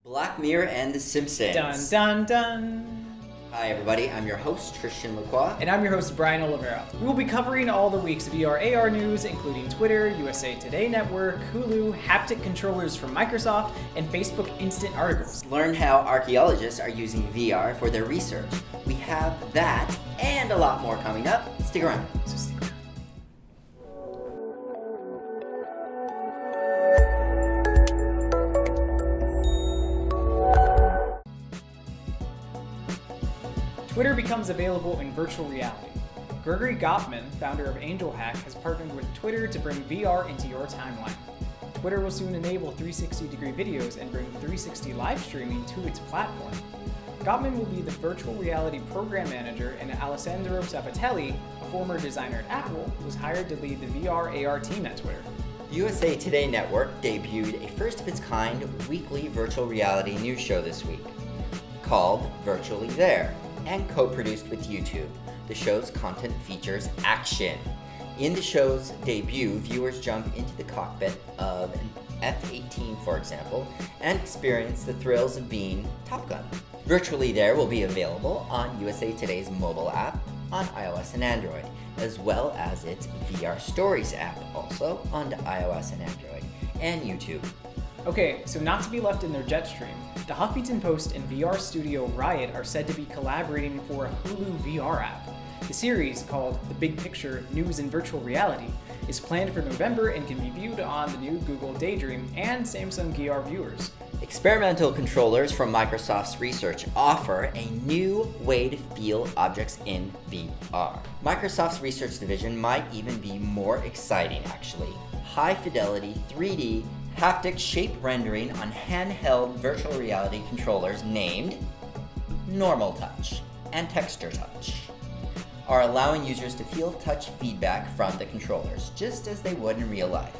Black Mirror and The Simpsons. Dun dun dun! Hi everybody, I'm your host Tristan Lacroix. And I'm your host Brian Oliveira. We will be covering all the week's VR AR news, including Twitter, USA Today Network, Hulu, haptic controllers from Microsoft, and Facebook Instant Articles. Learn how archaeologists are using VR for their research. We have that and a lot more coming up. Stick around. So stick around. Twitter becomes available in virtual reality. Gregory Gottman, founder of AngelHack, has partnered with Twitter to bring VR into your timeline. Twitter will soon enable 360-degree videos and bring 360 live streaming to its platform. Gottman will be the virtual reality program manager, and Alessandro Sabatelli, a former designer at Apple, was hired to lead the VR AR team at Twitter. The USA Today Network debuted a first-of-its-kind weekly virtual reality news show this week, called Virtually There, and co-produced with YouTube. The show's content features action. In the show's debut, viewers jump into the cockpit of an F-18, for example, and experience the thrills of being Top Gun. Virtually There will be available on USA Today's mobile app on iOS and Android, as well as its VR Stories app, also on iOS and Android, and YouTube. Okay, so not to be left in their jet stream, the Huffington Post and VR studio Riot are said to be collaborating for a Hulu VR app. The series, called The Big Picture News in Virtual Reality, is planned for November and can be viewed on the new Google Daydream and Samsung Gear viewers. Experimental controllers from Microsoft's research offer a new way to feel objects in VR. Microsoft's research division might even be more exciting, actually. High-fidelity 3D haptic shape rendering on handheld virtual reality controllers named Normal Touch and Texture Touch are allowing users to feel touch feedback from the controllers, just as they would in real life.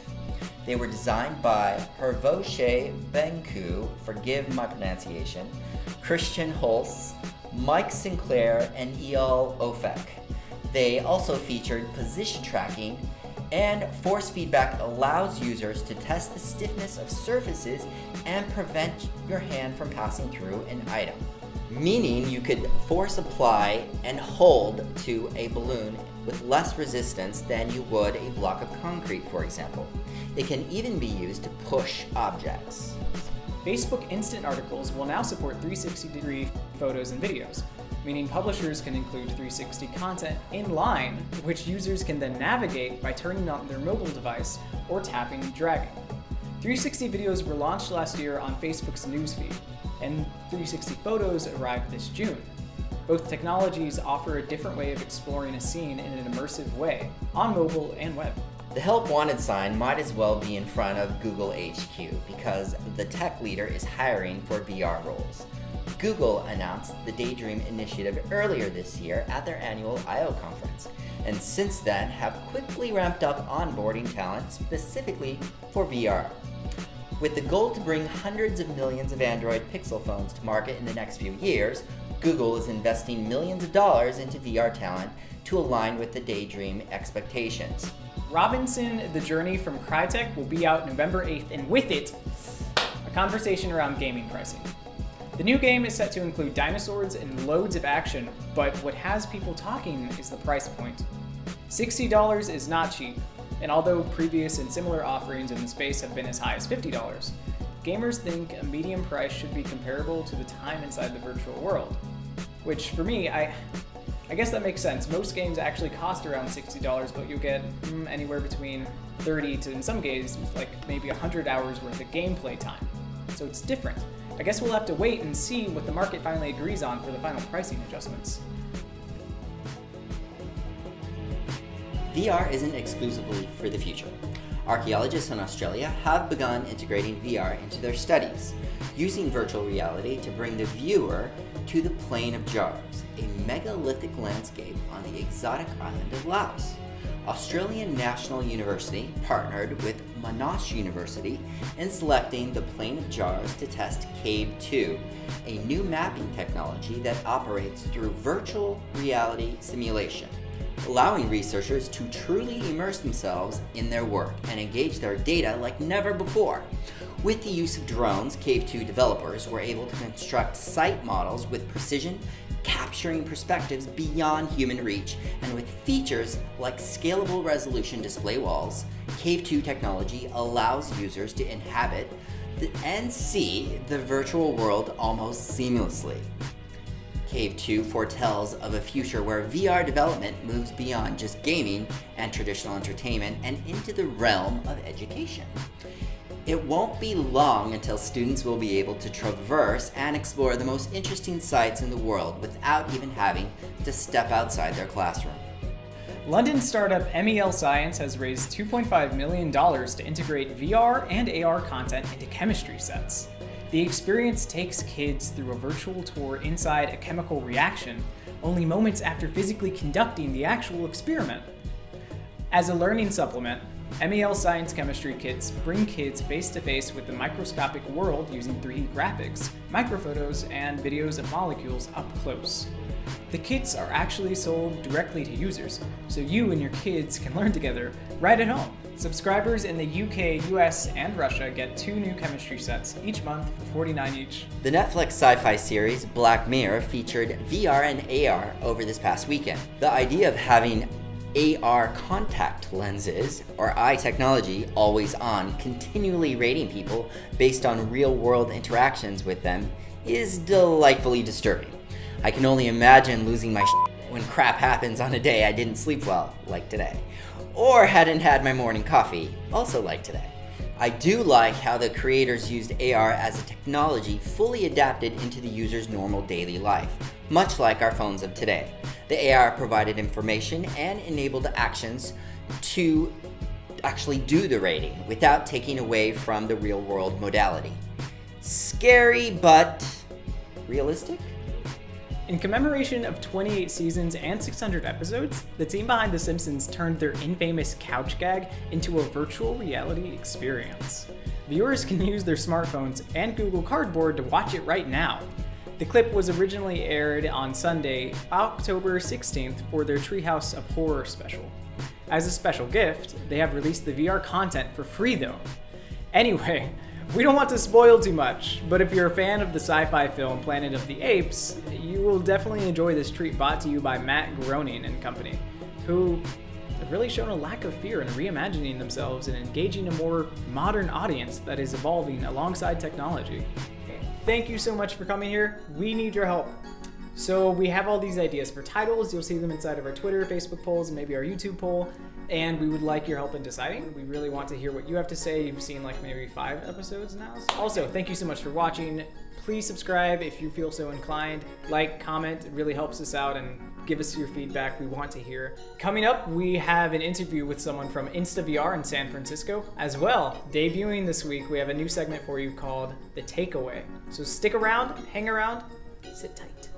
They were designed by Hervoche Benku, forgive my pronunciation, Christian Holz, Mike Sinclair, and Eyal Ofek. They also featured position tracking, and force feedback allows users to test the stiffness of surfaces and prevent your hand from passing through an item. Meaning you could force apply and hold to a balloon with less resistance than you would a block of concrete, for example. It can even be used to push objects. Facebook Instant Articles will now support 360-degree photos and videos, meaning publishers can include 360 content in-line, which users can then navigate by turning on their mobile device or tapping and dragging. 360 videos were launched last year on Facebook's newsfeed, and 360 photos arrived this June. Both technologies offer a different way of exploring a scene in an immersive way, on mobile and web. The Help Wanted sign might as well be in front of Google HQ because the tech leader is hiring for VR roles. Google announced the Daydream initiative earlier this year at their annual I/O conference, and since then have quickly ramped up onboarding talent specifically for VR. With the goal to bring hundreds of millions of Android Pixel phones to market in the next few years, Google is investing millions of dollars into VR talent to align with the Daydream expectations. Robinson: The Journey from Crytek will be out November 8th, and with it, a conversation around gaming pricing. The new game is set to include dinosaurs and loads of action, but what has people talking is the price point. $60 is not cheap, and although previous and similar offerings in the space have been as high as $50, gamers think a medium price should be comparable to the time inside the virtual world. Which, for me, I guess that makes sense. Most games actually cost around $60, but you'll get anywhere between 30 to, in some cases, like maybe 100 hours worth of gameplay time. So it's different. I guess we'll have to wait and see what the market finally agrees on for the final pricing adjustments. VR isn't exclusively for the future. Archaeologists in Australia have begun integrating VR into their studies, using virtual reality to bring the viewer to the Plain of Jars, a megalithic landscape on the exotic island of Laos. Australian National University partnered with Monash University in selecting the Plain of Jars to test Cave 2, a new mapping technology that operates through virtual reality simulation, allowing researchers to truly immerse themselves in their work and engage their data like never before. With the use of drones, Cave 2 developers were able to construct site models with precision, capturing perspectives beyond human reach, and with features like scalable resolution display walls, Cave 2 technology allows users to inhabit and see the virtual world almost seamlessly. Cave 2 foretells of a future where VR development moves beyond just gaming and traditional entertainment and into the realm of education. It won't be long until students will be able to traverse and explore the most interesting sites in the world without even having to step outside their classroom. London startup MEL Science has raised $2.5 million to integrate VR and AR content into chemistry sets. The experience takes kids through a virtual tour inside a chemical reaction, only moments after physically conducting the actual experiment. As a learning supplement, MEL Science chemistry kits bring kids face-to-face with the microscopic world using 3D graphics, microphotos, and videos of molecules up close. The kits are actually sold directly to users, so you and your kids can learn together right at home. Subscribers in the UK, US, and Russia get 2 new chemistry sets each month for $49 each. The Netflix sci-fi series Black Mirror featured VR and AR over this past weekend. The idea of having AR contact lenses, or eye technology, always on, continually rating people based on real-world interactions with them is delightfully disturbing. I can only imagine losing my shit when crap happens on a day I didn't sleep well, like today, or hadn't had my morning coffee, also like today. I do like how the creators used AR as a technology fully adapted into the user's normal daily life, much like our phones of today. The AR provided information and enabled actions to actually do the rating without taking away from the real-world modality. Scary, but realistic? In commemoration of 28 seasons and 600 episodes, the team behind The Simpsons turned their infamous couch gag into a virtual reality experience. Viewers can use their smartphones and Google Cardboard to watch it right now. The clip was originally aired on Sunday, October 16th for their Treehouse of Horror special. As a special gift, they have released the VR content for free though. Anyway, we don't want to spoil too much, but if you're a fan of the sci-fi film Planet of the Apes, you will definitely enjoy this treat brought to you by Matt Groening and company, who have really shown a lack of fear in reimagining themselves and engaging a more modern audience that is evolving alongside technology. Thank you so much for coming here. We need your help. So we have all these ideas for titles. You'll see them inside of our Twitter, Facebook polls, and maybe our YouTube poll. And we would like your help in deciding. We really want to hear what you have to say. You've seen like maybe 5 episodes now. Also, thank you so much for watching. Please subscribe if you feel so inclined. Like, comment, it really helps us out, and give us your feedback. We want to hear. Coming up, we have an interview with someone from InstaVR in San Francisco. As well, debuting this week, we have a new segment for you called The Takeaway. So stick around, hang around, sit tight.